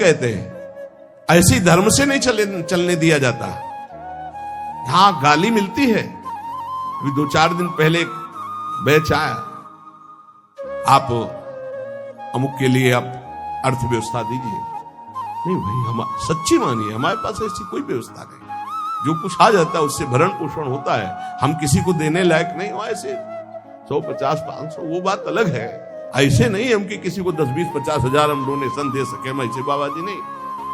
कहते हैं, ऐसी धर्म से नहीं चलने दिया जाता। यहां गाली मिलती है। अभी 2-4 दिन पहले एक बैच आया, आप अमुक के लिए आप अर्थव्यवस्था दीजिए। नहीं भाई, हम सच्ची मानिए, हमारे पास ऐसी कोई व्यवस्था नहीं। जो कुछ आ जाता है उससे भरण पोषण होता है, हम किसी को देने लायक नहीं हो। ऐसे 100, 50, 500 वो बात अलग है। ऐसे नहीं हम कि किसी को 10, 20, 50 हजार हम डोनेशन दे सके, हम ऐसे बाबा जी नहीं,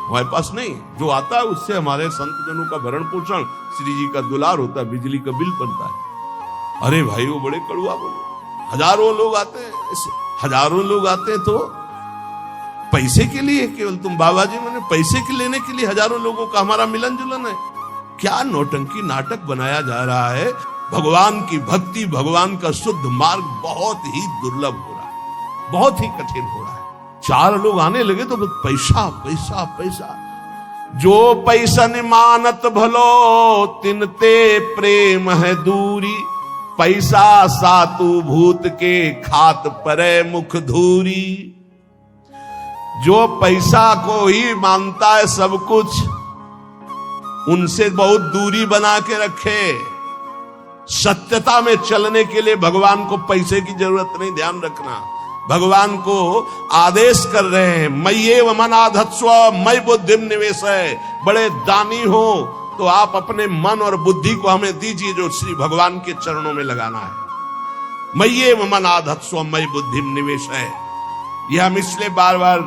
हमारे पास नहीं। जो आता है उससे हमारे संत जनों का भरण पोषण, श्री जी का दुलार होता है, बिजली का बिल बनता है। अरे भाई वो बड़े कड़वा बोले, हजारों लोग आते हैं, ऐसे हजारों लोग आते हैं तो पैसे के लिए केवल तुम बाबा जी, मैंने पैसे के लेने के लिए हजारों लोगों का हमारा मिलन जुलन है। क्या नौटंकी नाटक बनाया जा रहा है। भगवान की भक्ति, भगवान का शुद्ध मार्ग बहुत ही दुर्लभ हो रहा है, बहुत ही कठिन हो रहा है। 4 लोग आने लगे तो पैसा पैसा पैसा। जो पैसन मानत भलो तिनते प्रेम है दूरी, पैसा सातु भूत के खात परे मुख धूरी। जो पैसा को ही मानता है सब कुछ, उनसे बहुत दूरी बना के रखे। सत्यता में चलने के लिए भगवान को पैसे की जरूरत नहीं, ध्यान रखना। भगवान को आदेश कर रहे हैं, मय्येव मनाधत्स्व मयि बुद्धिम निवेशय। बड़े दानी हो तो आप अपने मन और बुद्धि को हमें दीजिए, जो श्री भगवान के चरणों में लगाना है। मय्येव मनाधत्स्व मयि बुद्धिम निवेशय। यह हम इसलिए बार बार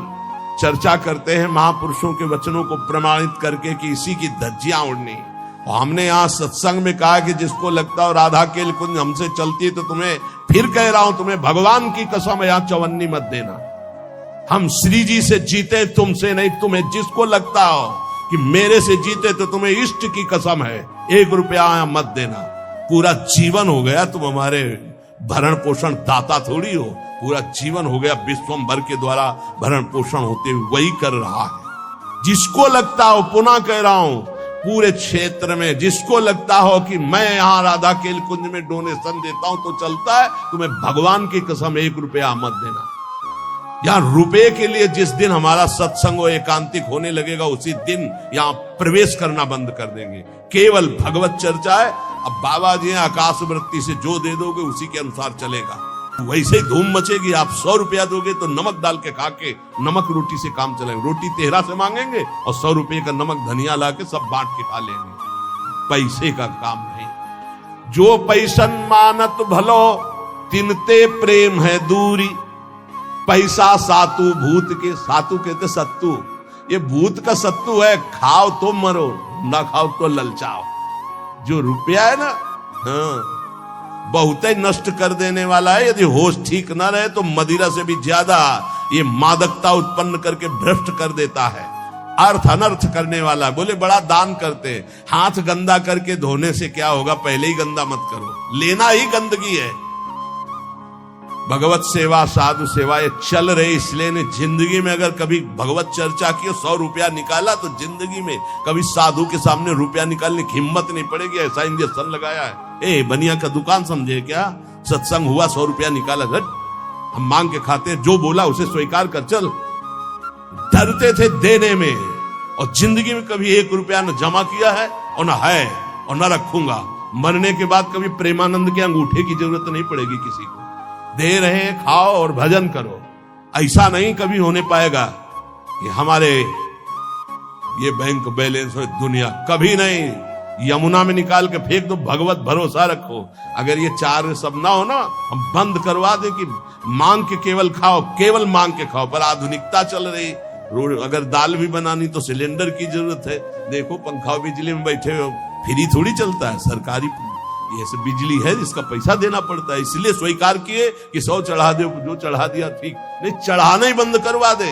चर्चा करते हैं महापुरुषों के वचनों को प्रमाणित करके कि इसी की धज्जियां उड़नी। और हमने यहां सत्संग में कहा कि जिसको लगता हो राधा केल कुंज हमसे चलती है, तो तुम्हें फिर कह रहा हूं, तुम्हें भगवान की कसम यहां चवन्नी मत देना। हम श्री जी से जीते, तुमसे नहीं। तुम्हें जिसको लगता हो कि मेरे से जीते तो तुम्हें इष्ट की कसम है, 1 रुपया मत देना। पूरा जीवन हो गया तुम हमारे भरण पोषण दाता थोड़ी हो। पूरा जीवन हो गया विश्वम्भर के द्वारा भरण पोषण होते हुए वही कर रहा है। जिसको लगता हो, पुनः कह रहा हूं, पूरे क्षेत्र में जिसको लगता हो कि मैं यहां राधा केल कुंज में डोनेशन देता हूं तो चलता है, तुम्हें भगवान की कसम 1 रुपया मत देना। यहां रुपए के लिए जिस दिन हमारा सत्संग और एकांतिक होने लगेगा, उसी दिन यहां प्रवेश करना बंद कर देंगे। केवल भगवत चर्चा है। अब बाबा जी आकाश वृत्ति से जो दे दोगे उसी के अनुसार चलेगा। वैसे ही धूम मचेगी। आप 100 रुपया दोगे तो नमक डाल के खा के नमक रोटी से काम चलाएंगे। रोटी तेहरा से मांगेंगे और 100 रुपये का नमक धनिया ला के सब बांट के खा लेंगे। पैसे का काम नहीं। जो पैसन मानत भलो तिनते प्रेम है दूरी, पैसा सातु भूत के। सातु कहते सत्तू, ये भूत का सत्तू है। खाओ तो मरो, ना खाओ तो ललचाओ। जो रुपया है ना, हाँ, बहुत ही नष्ट कर देने वाला है। यदि होश ठीक ना रहे तो मदिरा से भी ज्यादा ये मादकता उत्पन्न करके भ्रष्ट कर देता है। अर्थ अनर्थ करने वाला। बोले बड़ा दान करते, हाथ गंदा करके धोने से क्या होगा, पहले ही गंदा मत करो। लेना ही गंदगी है। भगवत सेवा, साधु सेवा ये चल रही, इसलिए ने जिंदगी में अगर कभी भगवत चर्चा की, 100 रुपया निकाला तो जिंदगी में कभी साधु के सामने रुपया निकालने की हिम्मत नहीं पड़ेगी। ऐसा इंजेक्शन लगाया है। ए बनिया का दुकान समझे क्या? सत्संग हुआ, 100 रुपया निकाला, हम मांग के खाते, जो बोला उसे स्वीकार कर चल। डरते थे देने में, और जिंदगी में कभी 1 रुपया न जमा किया है और न है और न रखूंगा। मरने के बाद कभी प्रेमानंद के अंगूठे की जरूरत नहीं पड़ेगी किसी को। दे रहे, खाओ और भजन करो। ऐसा नहीं कभी होने पाएगा कि हमारे ये बैंक बैलेंस हो, दुनिया कभी नहीं। यमुना में निकाल के फेंक दो, भगवत भरोसा रखो। अगर ये 4 सब ना हो ना, हम बंद करवा दे कि मांग के केवल खाओ, केवल मांग के खाओ। पर आधुनिकता चल रही, अगर दाल भी बनानी तो सिलेंडर की जरूरत है। देखो पंखा बिजली में बैठे हो, फ्री थोड़ी चलता है। सरकारी ये सब बिजली है जिसका पैसा देना पड़ता है। इसलिए स्वीकार किए कि 100 चढ़ा दे, जो चढ़ा दिया ठीक नहीं, चढ़ाना ही बंद करवा दे।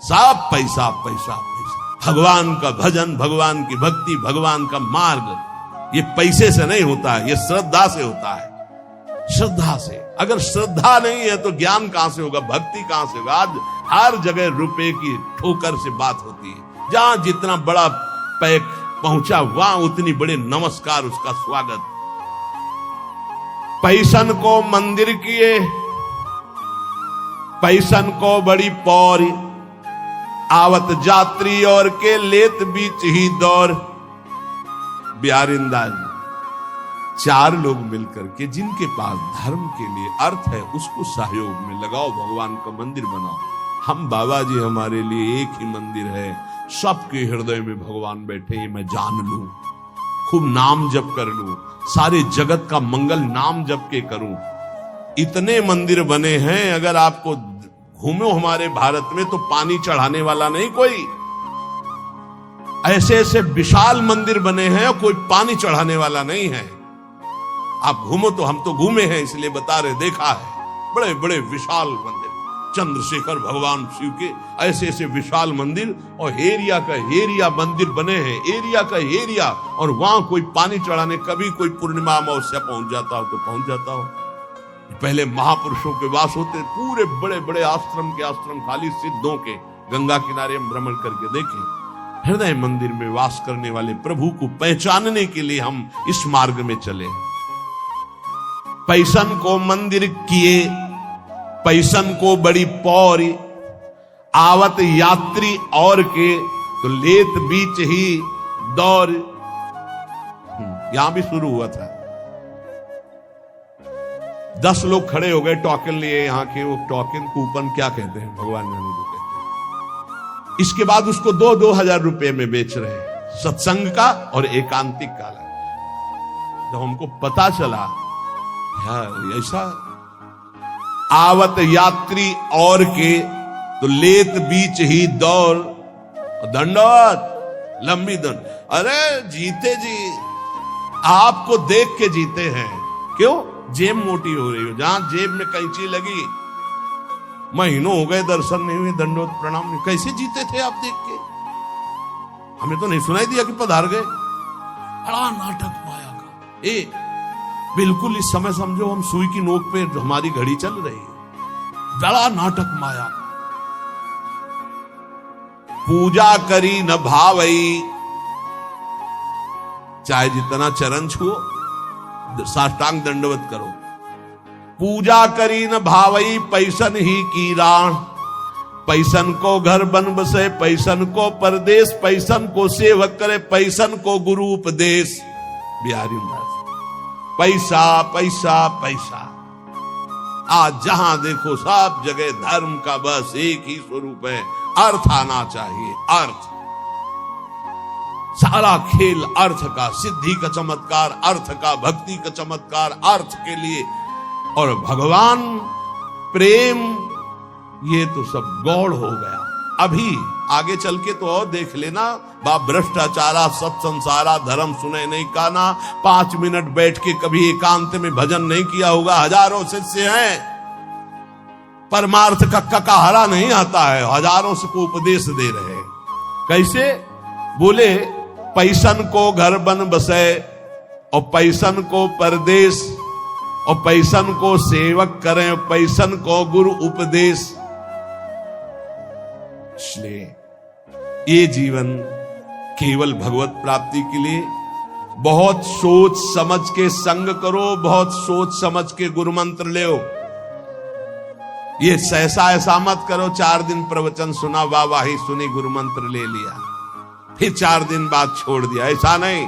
सब पैसा पैसा पैसा। भगवान का भजन, भगवान की भक्ति, भगवान का मार्ग ये पैसे से नहीं होता है, ये श्रद्धा से होता है। श्रद्धा से। अगर श्रद्धा नहीं है तो ज्ञान कहां से होगा, भक्ति कहां से होगा? आज हर जगह रुपए की ठोकर से बात होती है। जहां जितना बड़ा पैक पहुंचा वहां उतनी बड़े नमस्कार, उसका स्वागत। पैसन को मंदिर किए, पैसन को बड़ी पौरी, आवत जात्री और के लेत बीच ही दौर। बिहारिंदा चार लोग मिलकर के जिनके पास धर्म के लिए अर्थ है उसको सहयोग में लगाओ, भगवान का मंदिर बनाओ। हम बाबा जी हमारे लिए एक ही मंदिर है, सबके हृदय में भगवान बैठे हैं, मैं जान लूं, खूब नाम जप कर लूं, सारे जगत का मंगल नाम जप के करूं। इतने मंदिर बने हैं, अगर आपको घूमो हमारे भारत में तो पानी चढ़ाने वाला नहीं कोई। ऐसे ऐसे विशाल मंदिर बने हैं और कोई पानी चढ़ाने वाला नहीं है। आप घूमो तो, हम तो घूमे हैं इसलिए बता रहे, देखा है बड़े बड़े विशाल मंदिर, चंद्रशेखर भगवान शिव के ऐसे ऐसे विशाल मंदिर, और हेरिया का हेरिया मंदिर बने हैं, एरिया का हेरिया, और वहां कोई पानी चढ़ाने कभी कोई पूर्णिमा अमावस्या पहुंच जाता हो तो पहुंच जाता हो। पहले महापुरुषों के वास होते, पूरे बड़े बड़े आश्रम के आश्रम खाली सिद्धों के, गंगा किनारे हम भ्रमण करके देखें। हृदय मंदिर में वास करने वाले प्रभु को पहचानने के लिए हम इस मार्ग में चले। पैसन को मंदिर किए, पैसन को बड़ी पौरी, आवत यात्री और के तो लेत बीच ही दौर। यहां भी शुरू हुआ था, 10 लोग खड़े हो गए टोकन लिए, यहां के वो टोकन कूपन क्या कहते हैं, भगवान जाने को कहते हैं। इसके बाद उसको 2-2 हजार रुपए में बेच रहे हैं, सत्संग का और एकांतिक का। जब हमको पता चला यार ऐसा, आवत यात्री और के तो लेत बीच ही दौर, दंडवत लंबी दंड। अरे जीते जी आपको देख के जीते हैं, क्यों? जेब मोटी हो रही हो, जहां जेब में कैंची लगी, महीनों हो गए दर्शन नहीं हुए, दंडवत प्रणाम नहीं, कैसे जीते थे आप देख के? हमें तो नहीं सुनाई दिया कि पधार गए। बड़ा नाटक माया का, बिल्कुल इस समय समझो हम सुई की नोक पे हमारी घड़ी चल रही है। बड़ा नाटक माया। पूजा करी न भावई, चाहे जितना चरण छुओ, साष्टांग दंडवत करो। पूजा करी न भावई, पैसन ही की राण। पैसन को घर बन बसे, पैसन को परदेश, पैसन को सेवक करे, पैसन को गुरु उपदेश। बिहारी दास, पैसा पैसा पैसा। आज जहां देखो सब जगह धर्म का बस एक ही स्वरूप है, अर्थ आना चाहिए, अर्थ। सारा खेल अर्थ का, सिद्धि का चमत्कार अर्थ का, भक्ति का चमत्कार अर्थ के लिए, और भगवान प्रेम ये तो सब गौड़ हो गया। अभी आगे चल के तो और देख लेना, बाप भ्रष्टाचारा सत संसारा, धर्म सुने नहीं काना, 5 मिनट बैठ के कभी एकांत में भजन नहीं किया होगा। हजारों शिष्य हैं, परमार्थ का ककाहरा नहीं आता है, हजारों से को उपदेश दे रहे हैं। कैसे बोले? पैसन को घर बन बसे, और पैसन को परदेश, और पैसन को सेवक करें, पैसन को गुरु उपदेश। इसलिए ये जीवन केवल भगवत प्राप्ति के लिए बहुत सोच समझ के संग करो, बहुत सोच समझ के गुरु मंत्र ले। ये ऐसा ऐसा मत करो, 4 दिन प्रवचन सुना, वाहवाही सुनी, गुरु मंत्र ले लिया, फिर 4 दिन बाद छोड़ दिया, ऐसा नहीं।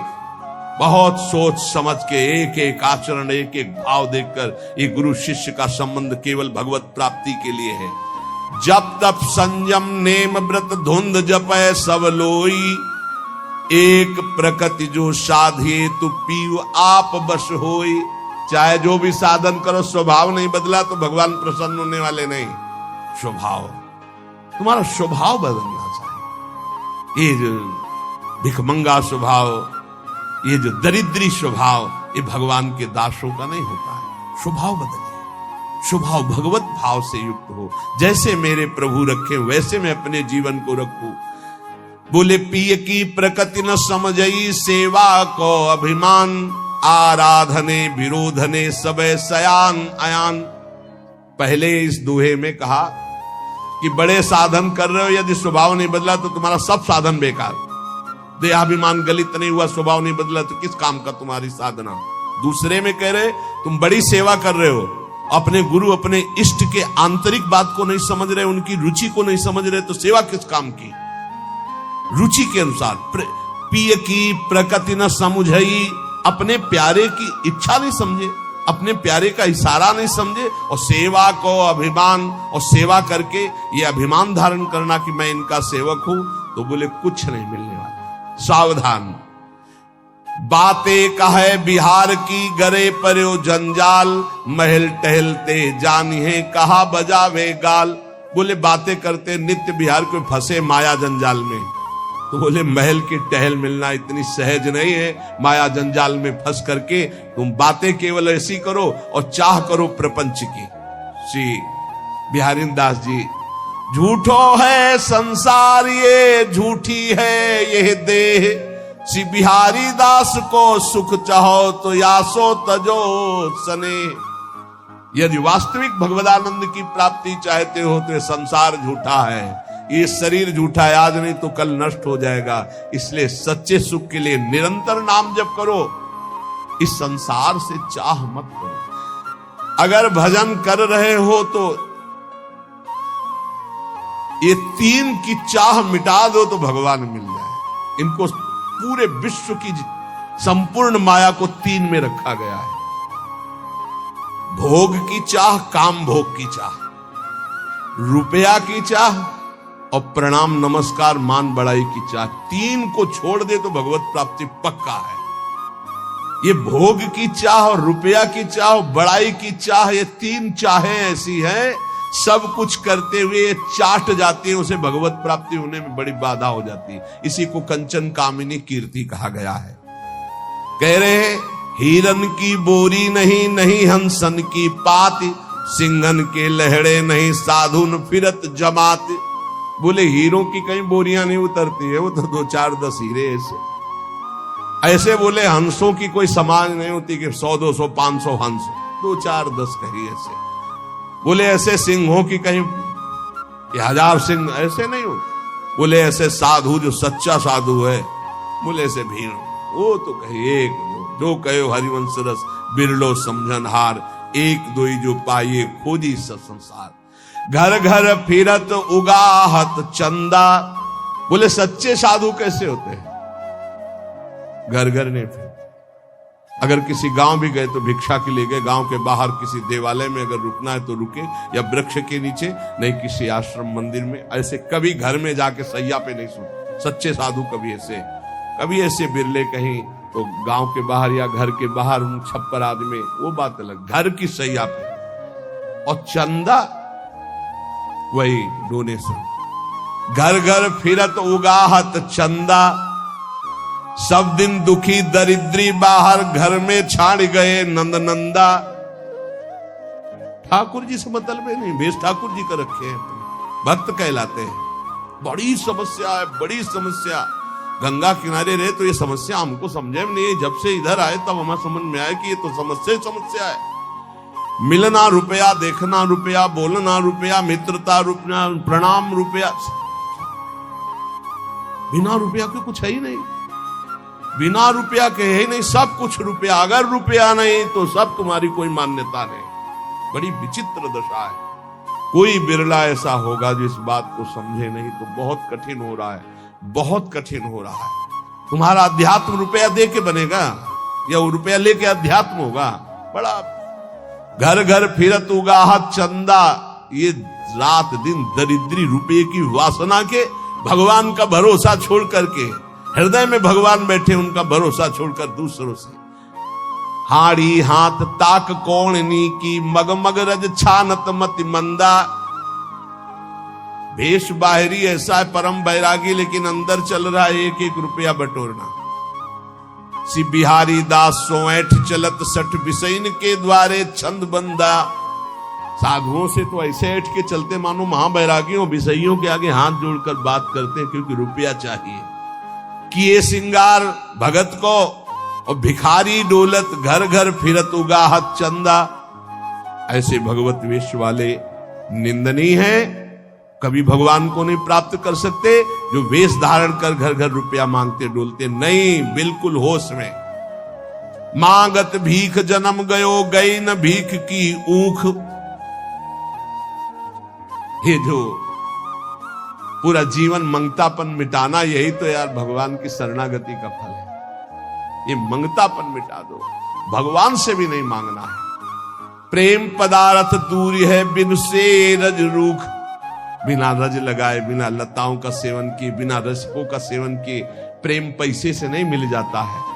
बहुत सोच समझ के एक एक आचरण, एक एक भाव देखकर, ये गुरु शिष्य का संबंध केवल भगवत प्राप्ति के लिए है। जप तप संयम नेम व्रत धुंध जपै सब लोई, एक प्रकृति जो साधिए तु पीव आप बस होई। चाहे जो भी साधन करो, स्वभाव नहीं बदला तो भगवान प्रसन्न होने वाले नहीं। स्वभाव, तुम्हारा स्वभाव बदलना चाहिए। ये जो भिखमंगा स्वभाव, ये जो दरिद्री स्वभाव, ये भगवान के दासों का नहीं होता है। स्वभाव बदले, स्वभाव भगवत भाव से युक्त हो। जैसे मेरे प्रभु रखे वैसे मैं अपने जीवन को रखूं। बोले पिय की प्रकृति न समझई, सेवा को अभिमान, आराधने विरोधने सबे सयान अयान। पहले इस दोहे में कहा कि बड़े साधन कर रहे हो, यदि स्वभाव नहीं बदला तो तुम्हारा सब साधन बेकार। देहाभिमान गलित नहीं हुआ, स्वभाव नहीं बदला तो किस काम का तुम्हारी साधना। दूसरे में कह रहे तुम बड़ी सेवा कर रहे हो अपने गुरु अपने इष्ट के आंतरिक बात को नहीं समझ रहे, उनकी रुचि को नहीं समझ रहे, तो सेवा किस काम की? रुचि के अनुसार पिय की प्रकृति न समझई, अपने प्यारे की इच्छा नहीं समझे, अपने प्यारे का इशारा नहीं समझे, और सेवा को अभिमान, और सेवा करके ये अभिमान धारण करना कि मैं इनका सेवक हूं, तो बोले कुछ नहीं मिलने वाला। सावधान, बातें कहे बिहार की गरे पर्यो जंजाल, महल टहलते जानिए कहा बजावे गाल। बोले बातें करते नित्य बिहार को फंसे माया जंजाल में, तो बोले महल की टहल मिलना इतनी सहज नहीं है। माया जंजाल में फंस करके तुम बातें केवल ऐसी करो और चाह करो प्रपंच की। श्री बिहारी दास जी, झूठो है संसार ये झूठी है ये देह, श्री बिहारी दास को सुख चाहो तो यासो तजो सने। यदि वास्तविक भगवदानंद की प्राप्ति चाहते हो तो संसार झूठा है, ये शरीर झूठा है, आज नहीं तो कल नष्ट हो जाएगा। इसलिए सच्चे सुख के लिए निरंतर नाम जप करो, इस संसार से चाह मत करो। अगर भजन कर रहे हो तो ये तीन की चाह मिटा दो तो भगवान मिल जाए। इनको पूरे विश्व की संपूर्ण माया को तीन में रखा गया है। भोग की चाह, काम भोग की चाह, रुपया की चाह और प्रणाम नमस्कार मान बड़ाई की चाह। तीन को छोड़ दे तो भगवत प्राप्ति पक्का है। ये भोग की चाह और रुपया की चाह और बड़ाई की चाह, ये तीन चाहें ऐसी हैं, सब कुछ करते हुए चाट जाती है, उसे भगवत प्राप्ति होने में बड़ी बाधा हो जाती है। इसी को कंचन कामिनी कीर्ति कहा गया है। कह रहे हैं हिरन की बोरी नहीं, नहीं हंसन की पाती, सिंघन के लहड़े नहीं, साधुन फिरत जमात। बोले हीरों की कहीं बोरियां नहीं उतरती है, वो तो 2-4-10 हीरे ऐसे बोले हंसों की कोई समाज नहीं होती कि 100-200-500 हंस, 2-4-10 कहीं ऐसे। बोले ऐसे सिंहों की कहीं 1000 सिंह ऐसे नहीं होते। बोले ऐसे साधु जो सच्चा साधु है, बोले ऐसे भीड़, वो तो कहे एक जो कहो हरिवंश रस बिरलो समझन हार, एक दोई जो पाइए खोजी संसार। घर घर फिरत उगाहत चंदा। बोले सच्चे साधु कैसे होते हैं? घर घर नहीं फिर, अगर किसी गांव भी गए तो भिक्षा के लिए गए, गांव के बाहर किसी देवालय में अगर रुकना है तो रुके, या वृक्ष के नीचे, नहीं किसी आश्रम मंदिर में। ऐसे कभी घर में जाके सैया पे नहीं सुन सच्चे साधु। कभी ऐसे बिरले कहीं तो गांव के बाहर या घर के बाहर छप्पर आदमी, वो बात अलग। घर की सैया पे। और चंदा वही डोनेशन। घर घर फिरत उगाहत चंदा, सब दिन दुखी दरिद्री बाहर, घर में छाड़ गए नंद नंदा। ठाकुर जी से मतलब नहीं, भेष ठाकुर जी का रखे हैं, भक्त कहलाते हैं। बड़ी समस्या है, बड़ी समस्या। गंगा किनारे रहे तो ये समस्या हमको समझे में नहीं, जब से इधर आए तब हमें समझ में आया कि ये तो समस्या है। मिलना रुपया, देखना रुपया, बोलना रुपया, मित्रता रुपया, प्रणाम रुपया। बिना रुपया के कुछ है ही नहीं, बिना रुपया के है ही नहीं, सब कुछ रुपया। अगर रुपया नहीं तो सब तुम्हारी कोई मान्यता नहीं। बड़ी विचित्र दशा है। कोई बिरला ऐसा होगा जो इस बात को समझे नहीं, तो बहुत कठिन हो रहा है, बहुत कठिन हो रहा है। तुम्हारा अध्यात्म रुपया दे के बनेगा या वो रुपया लेके अध्यात्म होगा? बड़ा घर घर फिरत उगाहत चंदा। ये रात दिन दरिद्री रुपये की वासना के भगवान का भरोसा छोड़ करके, हृदय में भगवान बैठे, उनका भरोसा छोड़कर दूसरों से। हाड़ी हाथ ताक कौड़नी की, मगमग रज छानत मति मंदा। भेष बाहरी ऐसा है परम बैरागी, लेकिन अंदर चल रहा है 1-1 रुपया बटोरना। सी बिहारी दास सोएठ चलत सठ बिसैन के द्वारे छंद बंदा। साधुओं से तो ऐसे ऐठ के चलते मानो महाबैरागियों बिसैयों के आगे हाथ जोड़कर बात करते हैं, क्योंकि रुपया चाहिए। किए सिंगार भगत को, और भिखारी डोलत घर घर फिरत उगाहत चंदा। ऐसे भगवत वेश वाले निंदनीय हैं, कभी भगवान को नहीं प्राप्त कर सकते। जो वेश धारण कर घर घर रुपया मांगते डोलते, नहीं, बिल्कुल होश में। मांगत भीख जन्म गयो, गई न भीख की ऊख। ये जो पूरा जीवन मंगतापन मिटाना, यही तो यार भगवान की शरणागति का फल है। ये मंगतापन मिटा दो, भगवान से भी नहीं मांगना है। प्रेम पदार्थ दूर है बिन से रज रूख। बिना रज लगाए, बिना लताओं का सेवन किए, बिना रसकों का सेवन किए प्रेम पैसे से नहीं मिल जाता है।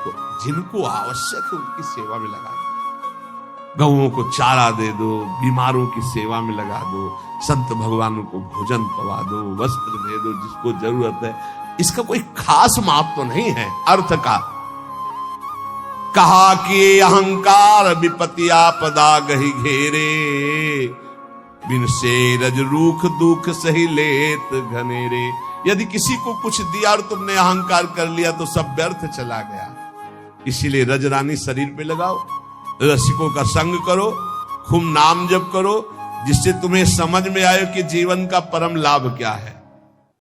तो जिनको आवश्यक है उनकी सेवा में लगा दो, गौओं को चारा दे दो, बीमारों की सेवा में लगा दो, संत भगवानों को भोजन पवा दो, वस्त्र दे दो जिसको जरूरत है। इसका कोई खास महत्व तो नहीं है अर्थ का। कहा कि अहंकार विपत्ति आपदा गही घेरे, बिन से रज रूख दुख सही लेत घनेरे। यदि किसी को कुछ दिया और तुमने अहंकार कर लिया तो सब व्यर्थ चला गया। इसीलिए रजरानी शरीर पे लगाओ, रसिकों का संग करो, खूब नाम जप करो, जिससे तुम्हें समझ में आए कि जीवन का परम लाभ क्या है।